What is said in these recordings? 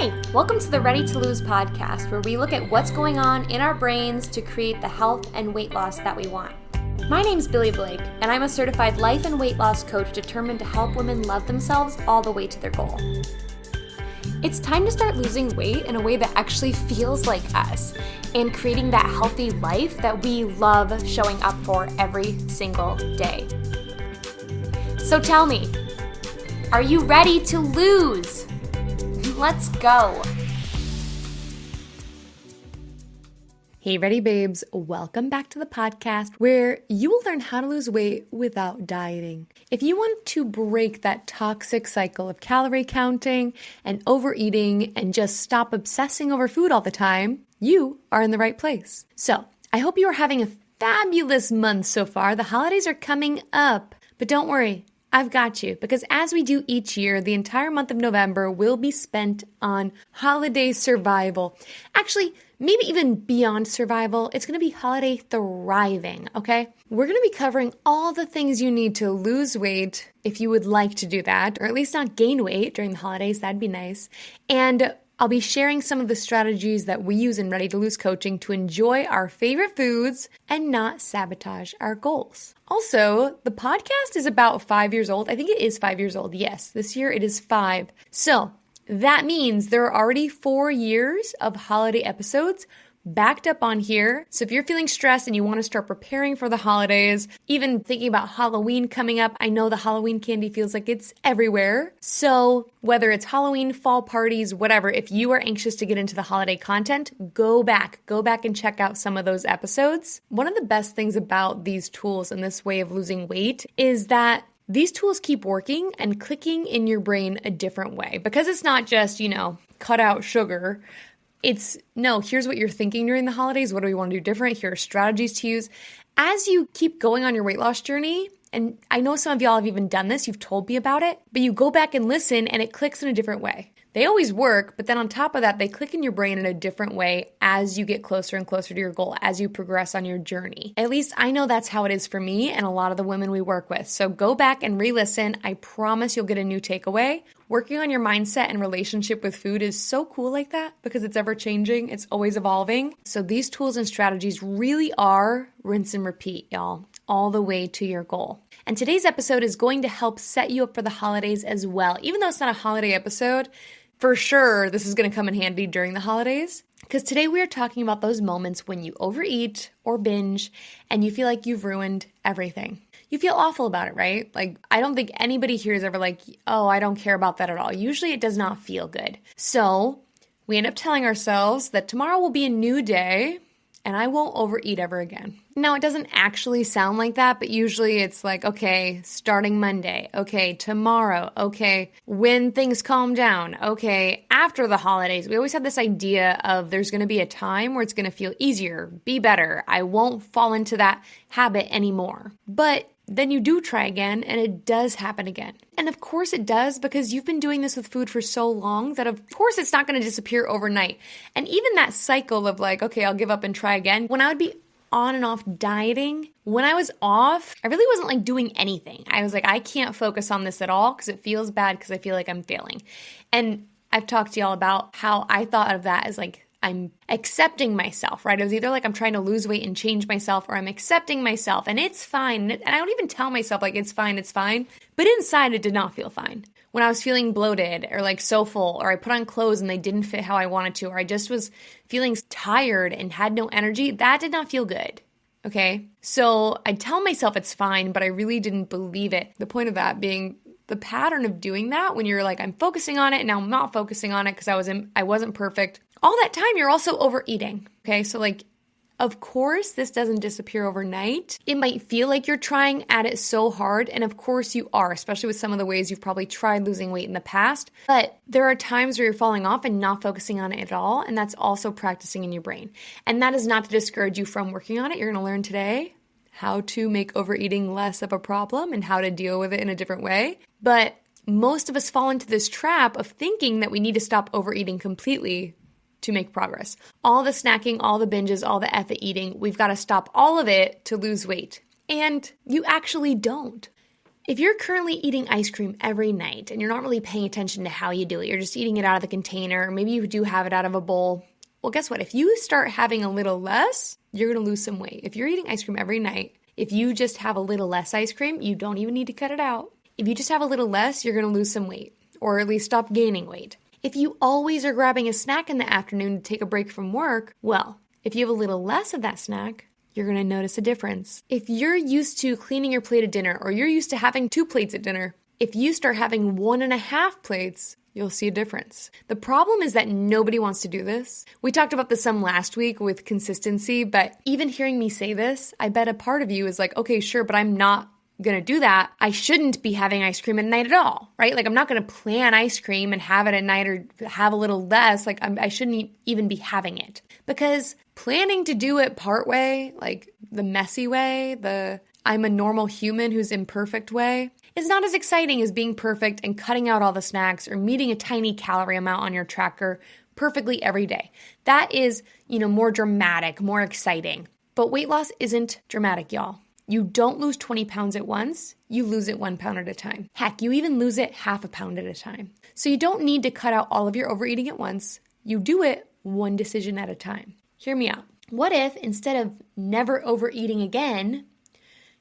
Hey, welcome to the Ready to Lose podcast, where we look at what's going on in our brains to create the health and weight loss that we want. My name's Billy Blake, and I'm a certified life and weight loss coach determined to help women love themselves all the way to their goal. It's time to start losing weight in a way that actually feels like us and creating that healthy life that we love showing up for every single day. So tell me, are you ready to lose? Let's go. Hey, ready babes, welcome back to the podcast where you will learn how to lose weight without dieting. If you want to break that toxic cycle of calorie counting and overeating and just stop obsessing over food all the time, you are in the right place. So I hope you are having a fabulous month so far. The holidays are coming up, but don't worry. I've got you, because as we do each year, the entire month of November will be spent on holiday survival. Actually, maybe even beyond survival, it's going to be holiday thriving, okay? We're going to be covering all the things you need to lose weight if you would like to do that, or at least not gain weight during the holidays. That'd be nice. And I'll be sharing some of the strategies that we use in Ready to Lose coaching to enjoy our favorite foods and not sabotage our goals. Also, the podcast is about 5 years old. I think it is 5 years old. Yes, this year it is 5. So that means there are already 4 years of holiday episodes backed up on here. So if you're feeling stressed and you want to start preparing for the holidays, even thinking about Halloween coming up, I know the Halloween candy feels like it's everywhere. So whether it's Halloween, fall parties, whatever, if you are anxious to get into the holiday content, go back and check out some of those episodes. One of the best things about these tools and this way of losing weight is that these tools keep working and clicking in your brain a different way, because it's not just, cut out sugar. It's, no, here's what you're thinking during the holidays. What do we want to do different? Here are strategies to use. As you keep going on your weight loss journey, and I know some of y'all have even done this, you've told me about it, but you go back and listen and it clicks in a different way. They always work, but then on top of that, they click in your brain in a different way as you get closer and closer to your goal, as you progress on your journey. At least I know that's how it is for me and a lot of the women we work with. So go back and re-listen. I promise you'll get a new takeaway. Working on your mindset and relationship with food is so cool like that, because it's ever changing. It's always evolving. So these tools and strategies really are rinse and repeat, y'all, all the way to your goal. And today's episode is going to help set you up for the holidays as well. Even though it's not a holiday episode, for sure, this is going to come in handy during the holidays, because today we are talking about those moments when you overeat or binge and you feel like you've ruined everything. You feel awful about it, right? Like, I don't think anybody here is ever like, oh, I don't care about that at all. Usually it does not feel good. So we end up telling ourselves that tomorrow will be a new day and I won't overeat ever again. Now, it doesn't actually sound like that, but usually it's like, okay, starting Monday, okay, tomorrow, okay, when things calm down, okay, after the holidays. We always have this idea of there's going to be a time where it's going to feel easier, be better. I won't fall into that habit anymore. But then you do try again and it does happen again. And of course it does, because you've been doing this with food for so long that of course it's not going to disappear overnight. And even that cycle of like, okay, I'll give up and try again. When I would be on and off dieting, when I was off, I really wasn't like doing anything. I was like, I can't focus on this at all because it feels bad, because I feel like I'm failing. And I've talked to y'all about how I thought of that as like, I'm accepting myself, right? It was either like I'm trying to lose weight and change myself, or I'm accepting myself and it's fine. And I don't even tell myself like it's fine. But inside it did not feel fine. When I was feeling bloated or like so full, or I put on clothes and they didn't fit how I wanted to, or I just was feeling tired and had no energy, that did not feel good. Okay. So I tell myself it's fine, but I really didn't believe it. The point of that being the pattern of doing that when you're like, I'm focusing on it and now I'm not focusing on it because I wasn't perfect. All that time you're also overeating. Okay. So like, of course, this doesn't disappear overnight. It might feel like you're trying at it so hard. And of course you are, especially with some of the ways you've probably tried losing weight in the past. But there are times where you're falling off and not focusing on it at all. And that's also practicing in your brain. And that is not to discourage you from working on it. You're going to learn today how to make overeating less of a problem and how to deal with it in a different way. But most of us fall into this trap of thinking that we need to stop overeating completely to make progress. All the snacking, all the binges, all the effort eating, we've got to stop all of it to lose weight. And you actually don't. If you're currently eating ice cream every night and you're not really paying attention to how you do it, you're just eating it out of the container, or maybe you do have it out of a bowl, well, guess what? If you start having a little less, you're going to lose some weight. If you're eating ice cream every night, if you just have a little less ice cream, you don't even need to cut it out. If you just have a little less, you're going to lose some weight, or at least stop gaining weight. If you always are grabbing a snack in the afternoon to take a break from work, well, if you have a little less of that snack, you're going to notice a difference. If you're used to cleaning your plate at dinner, or you're used to having 2 plates at dinner, if you start having 1.5 plates, you'll see a difference. The problem is that nobody wants to do this. We talked about this some last week with consistency, but even hearing me say this, I bet a part of you is like, okay, sure, but I'm not going to do that. I shouldn't be having ice cream at night at all, right? Like I'm not going to plan ice cream and have it at night or have a little less. Like I shouldn't even be having it, because planning to do it part way, like the messy way, the I'm a normal human who's imperfect way, is not as exciting as being perfect and cutting out all the snacks or meeting a tiny calorie amount on your tracker perfectly every day. That is, more dramatic, more exciting. But weight loss isn't dramatic, y'all. You don't lose 20 pounds at once, you lose it 1 pound at a time. Heck, you even lose it half a pound at a time. So you don't need to cut out all of your overeating at once. You do it one decision at a time. Hear me out. What if instead of never overeating again,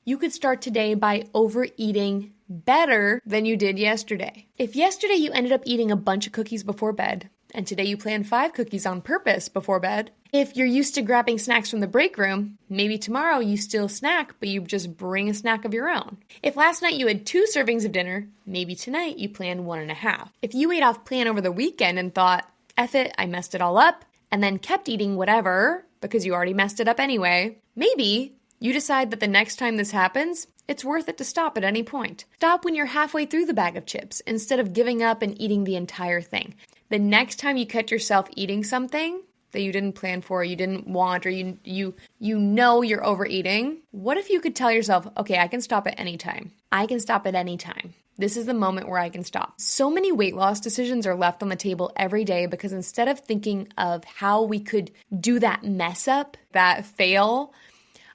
you could start today by overeating better than you did yesterday? If yesterday you ended up eating a bunch of cookies before bed, and today you plan 5 cookies on purpose before bed, if you're used to grabbing snacks from the break room, maybe tomorrow you still snack, but you just bring a snack of your own. If last night you had 2 servings of dinner, maybe tonight you plan 1.5. If you ate off plan over the weekend and thought, F it, I messed it all up, and then kept eating whatever because you already messed it up anyway, maybe you decide that the next time this happens, it's worth it to stop at any point. Stop when you're halfway through the bag of chips instead of giving up and eating the entire thing. The next time you catch yourself eating something that you didn't plan for, you didn't want, or you know you're overeating, what if you could tell yourself, okay, I can stop at any time. I can stop at any time. This is the moment where I can stop. So many weight loss decisions are left on the table every day because instead of thinking of how we could do that mess up, that fail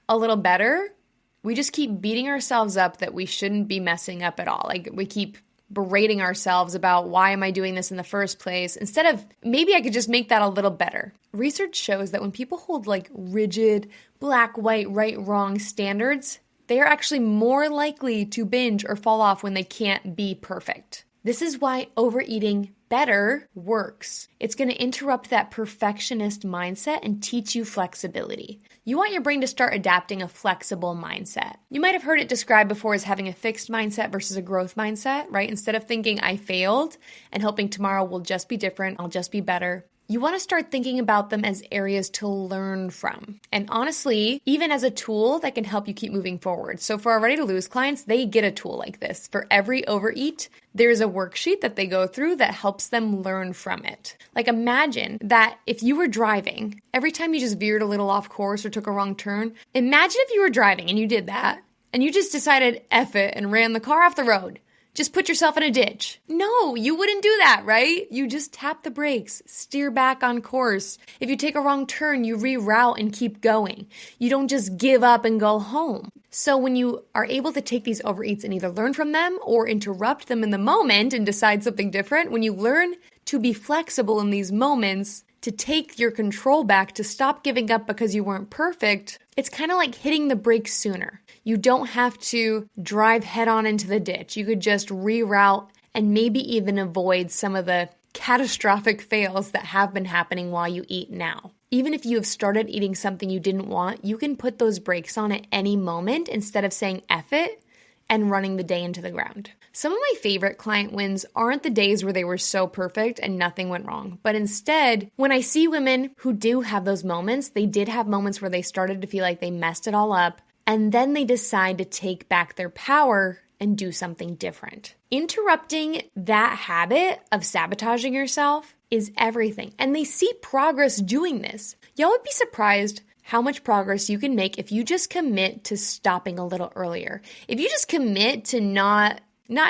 a little better, we just keep beating ourselves up that we shouldn't be messing up at all. Like we keep berating ourselves about why am I doing this in the first place, instead of maybe I could just make that a little better. Research shows that when people hold like rigid, black, white, right, wrong standards, they are actually more likely to binge or fall off when they can't be perfect. This is why overeating better works. It's going to interrupt that perfectionist mindset and teach you flexibility. You want your brain to start adapting a flexible mindset. You might have heard it described before as having a fixed mindset versus a growth mindset, right? Instead of thinking I failed and hoping tomorrow will just be different, I'll just be better, you want to start thinking about them as areas to learn from. And honestly, even as a tool that can help you keep moving forward. So for our Ready to Lose clients, they get a tool like this. For every overeat, there's a worksheet that they go through that helps them learn from it. Like imagine that if you were driving, every time you just veered a little off course or took a wrong turn, imagine if you were driving and you did that and you just decided F it and ran the car off the road. Just put yourself in a ditch. No, you wouldn't do that, right? You just tap the brakes, steer back on course. If you take a wrong turn, you reroute and keep going. You don't just give up and go home. So when you are able to take these overeats and either learn from them or interrupt them in the moment and decide something different, when you learn to be flexible in these moments, to take your control back, to stop giving up because you weren't perfect, it's kind of like hitting the brakes sooner. You don't have to drive head on into the ditch. You could just reroute and maybe even avoid some of the catastrophic fails that have been happening while you eat now. Even if you have started eating something you didn't want, you can put those brakes on at any moment instead of saying F it and running the day into the ground. Some of my favorite client wins aren't the days where they were so perfect and nothing went wrong, but instead, when I see women who do have those moments, they did have moments where they started to feel like they messed it all up, and then they decide to take back their power and do something different. Interrupting that habit of sabotaging yourself is everything, and they see progress doing this. Y'all would be surprised how much progress you can make if you just commit to stopping a little earlier. If you just commit to not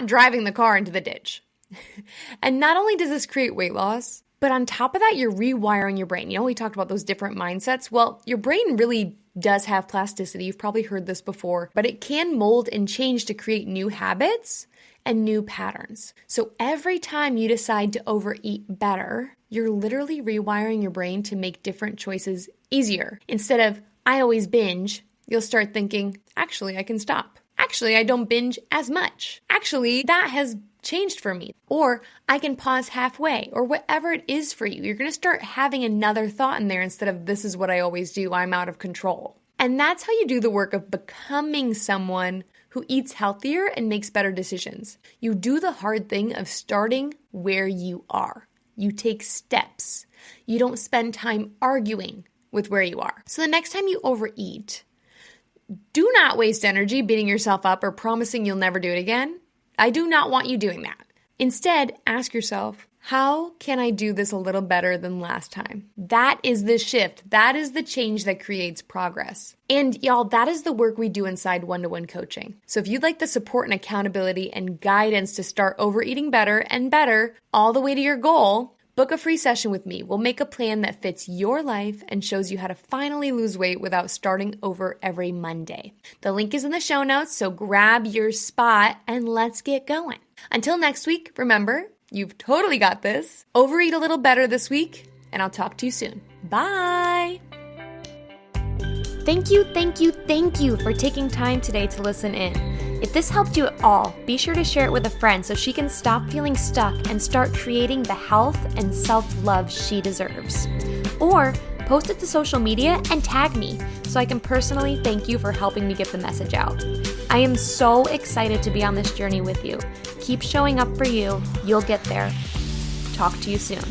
driving the car into the ditch. And not only does this create weight loss, but on top of that, you're rewiring your brain. You know, we talked about those different mindsets. Well, your brain really does have plasticity. You've probably heard this before, but it can mold and change to create new habits and new patterns. So every time you decide to overeat better, you're literally rewiring your brain to make different choices easier. Instead of, I always binge, you'll start thinking, actually, I can stop. Actually, I don't binge as much. Actually, that has changed for me. Or I can pause halfway, or whatever it is for you. You're going to start having another thought in there instead of, this is what I always do, I'm out of control. And that's how you do the work of becoming someone who eats healthier and makes better decisions. You do the hard thing of starting where you are. You take steps. You don't spend time arguing with where you are. So the next time you overeat, do not waste energy beating yourself up or promising you'll never do it again. I do not want you doing that. Instead, ask yourself, how can I do this a little better than last time? That is the shift. That is the change that creates progress. And y'all, that is the work we do inside one-to-one coaching. So if you'd like the support and accountability and guidance to start overeating better and better all the way to your goal, book a free session with me. We'll make a plan that fits your life and shows you how to finally lose weight without starting over every Monday. The link is in the show notes, so grab your spot and let's get going. Until next week, remember, you've totally got this. Overeat a little better this week, and I'll talk to you soon. Bye! Thank you for taking time today to listen in. If this helped you at all, be sure to share it with a friend so she can stop feeling stuck and start creating the health and self-love she deserves. Or post it to social media and tag me so I can personally thank you for helping me get the message out. I am so excited to be on this journey with you. Keep showing up for you. You'll get there. Talk to you soon.